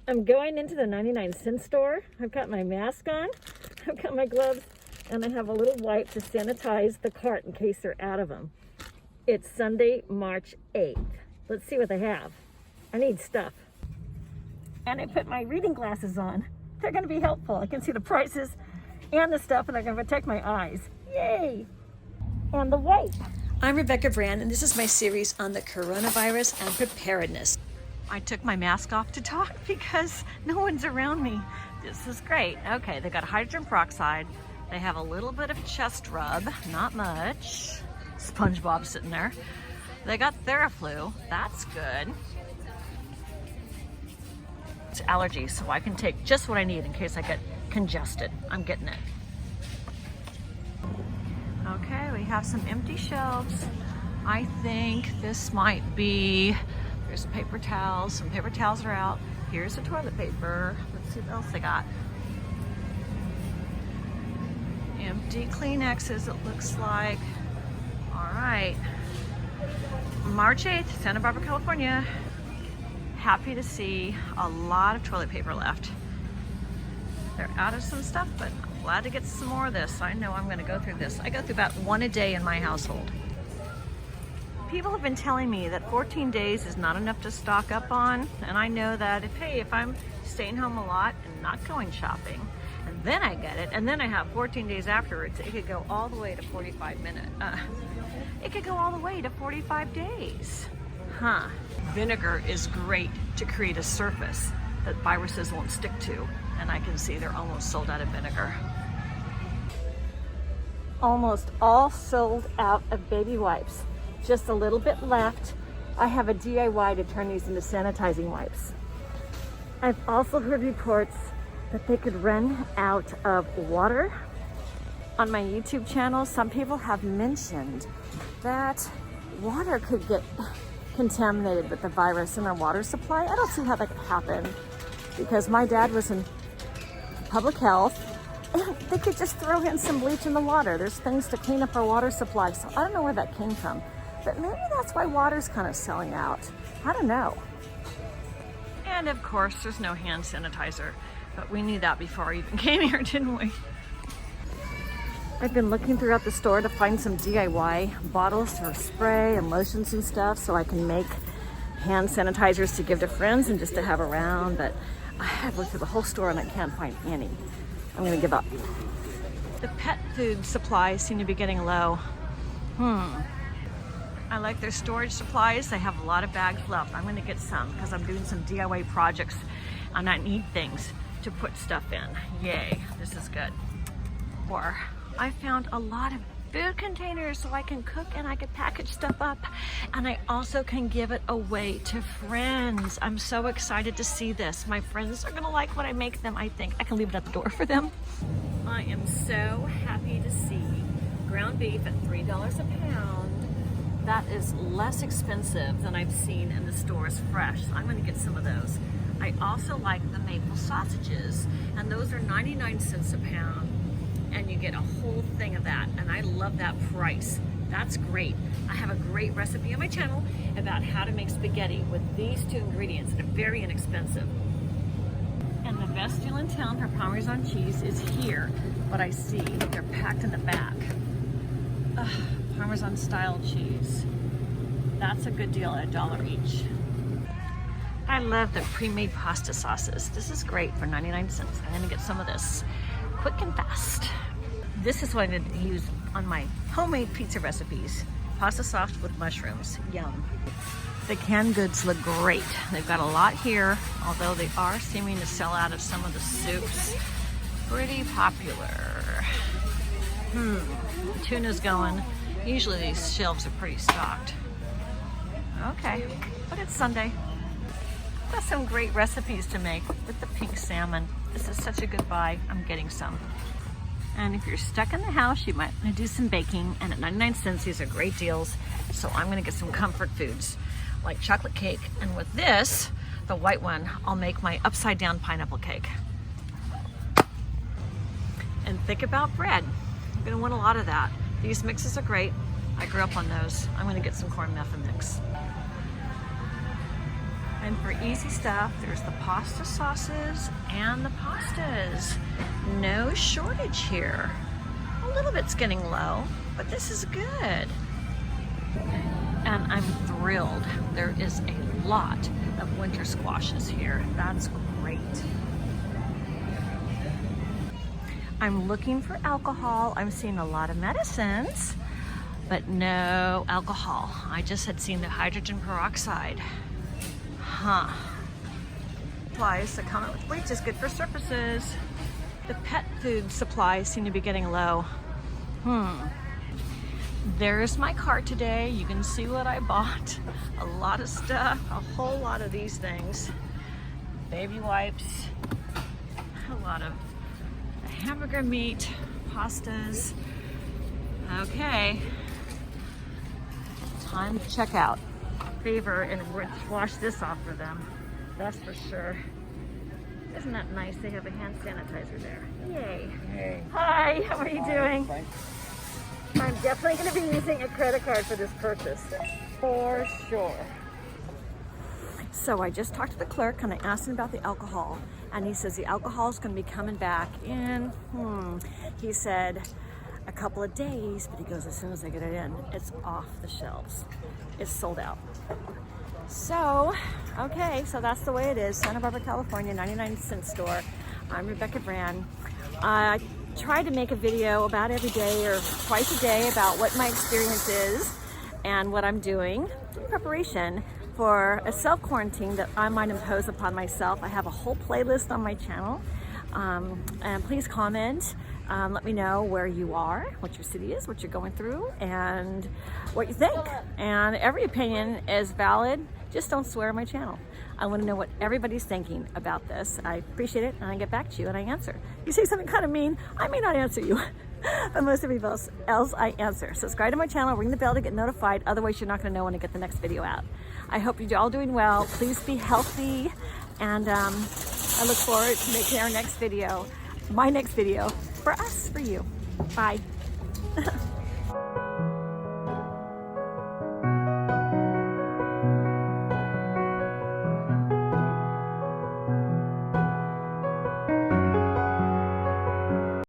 I'm going into the 99-cent store. I've got my mask on, I've got my gloves, and I have a little wipe to sanitize the cart in case they're out of them. It's Sunday, March 8th. Let's see what they have. I need stuff. And I put my reading glasses on. They're gonna be helpful. I can see the prices and the stuff, and they're gonna protect my eyes. Yay! And the wipe. I'm Rebecca Brand, and this is my series on the coronavirus and preparedness. I took my mask off to talk because no one's around me. This is great. Okay, they got hydrogen peroxide. They have a little bit of chest rub, not much. SpongeBob sitting there. They got Theraflu, that's good. It's allergies, so I can take just what I need in case I get congested. I'm getting it. Okay, we have some empty shelves. I think this might be, there's paper towels. Some paper towels are out. Here's the toilet paper. Let's see what else they got. Empty Kleenexes, it looks like. All right. March 8th, Santa Barbara, California. Happy to see a lot of toilet paper left. They're out of some stuff, but I'm glad to get some more of this. I know I'm gonna go through this. I go through about one a day in my household. People have been telling me that 14 days is not enough to stock up on, and I know that if I'm staying home a lot and not going shopping, and then I get it, and then I have 14 days afterwards, it could go all the way to 45 minutes. It could go all the way to 45 days. Huh. Vinegar is great to create a surface that viruses won't stick to, and I can see they're almost sold out of vinegar. Almost all sold out of baby wipes. Just a little bit left. I have a DIY to turn these into sanitizing wipes. I've also heard reports that they could run out of water. On my YouTube channel, some people have mentioned that water could get contaminated with the virus in our water supply. I don't see how that could happen because my dad was in public health. They could just throw in some bleach in the water. There's things to clean up our water supply, so I don't know where that came from. But maybe that's why water's kind of selling out. I don't know. And of course, there's no hand sanitizer, but we knew that before I even came here, didn't we? I've been looking throughout the store to find some DIY bottles for spray and lotions and stuff so I can make hand sanitizers to give to friends and just to have around, but I have looked through the whole store and I can't find any. I'm gonna give up. The pet food supplies seem to be getting low. I like their storage supplies. They have a lot of bags left. I'm gonna get some because I'm doing some DIY projects and I need things to put stuff in. Yay, this is good. Or I found a lot of food containers so I can cook and I can package stuff up, and I also can give it away to friends. I'm so excited to see this. My friends are gonna like what I make them, I think. I can leave it at the door for them. I am so happy to see ground beef at $3 a pound. That is less expensive than I've seen in the stores fresh. So I'm gonna get some of those. I also like the maple sausages, and those are 99 cents a pound. And you get a whole thing of that, and I love that price. That's great. I have a great recipe on my channel about how to make spaghetti with these two ingredients, and they're very inexpensive. And the best deal in town for Parmesan cheese is here, but I see they're packed in the back. Parmesan style cheese. That's a good deal at $1 each. I love the pre-made pasta sauces. This is great for 99 cents. I'm gonna get some of this quick and fast. This is what I'm going to use on my homemade pizza recipes. Pasta sauce with mushrooms. Yum. The canned goods look great. They've got a lot here, although they are seeming to sell out of some of the soups. Pretty popular. The tuna's going. Usually these shelves are pretty stocked. Okay, but it's Sunday. Got some great recipes to make with the pink salmon. This is such a good buy. I'm getting some. And if you're stuck in the house, you might want to do some baking. And at 99 cents, these are great deals. So I'm going to get some comfort foods like chocolate cake. And with this, the white one, I'll make my upside down pineapple cake. And think about bread. You're going to want a lot of that. These mixes are great. I grew up on those. I'm going to get some corn muffin mix. And for easy stuff, there's the pasta sauces and the pastas. No shortage here. A little bit's getting low, but this is good. And I'm thrilled. There is a lot of winter squashes here. That's great. I'm looking for alcohol. I'm seeing a lot of medicines, but no alcohol. I just had seen the hydrogen peroxide. Huh. Supplies that come with bleach is good for surfaces. The pet food supplies seem to be getting low. There's my cart today. You can see what I bought. A lot of stuff, a whole lot of these things. Baby wipes, a lot of hamburger meat, pastas. Okay, time to check out. Favor and wash this off for them. That's for sure. Isn't that nice? They have a hand sanitizer there. Yay. Hey. Hi, how are you doing? Fine. I'm definitely going to be using a credit card for this purchase. For sure. So I just talked to the clerk and I asked him about the alcohol. And he says the alcohol is going to be coming back in, he said a couple of days, but he goes, as soon as I get it in, it's off the shelves. It's sold out. So, okay, so that's the way it is. Santa Barbara, California, 99-cent store. I'm Rebecca Brand. I try to make a video about every day or twice a day about what my experience is and what I'm doing in preparation for a self-quarantine that I might impose upon myself. I have a whole playlist on my channel. And please comment. Let me know where you are, what your city is, what you're going through, and what you think. And every opinion is valid. Just don't swear on my channel. I want to know what everybody's thinking about this. I appreciate it, and I get back to you and I answer. You say something kind of mean, I may not answer you, but most of you else I answer. Subscribe to my channel, ring the bell to get notified. Otherwise, you're not going to know when I get the next video out. I hope you're all doing well. Please be healthy, and I look forward to making our next video, my next video, for us, for you. Bye.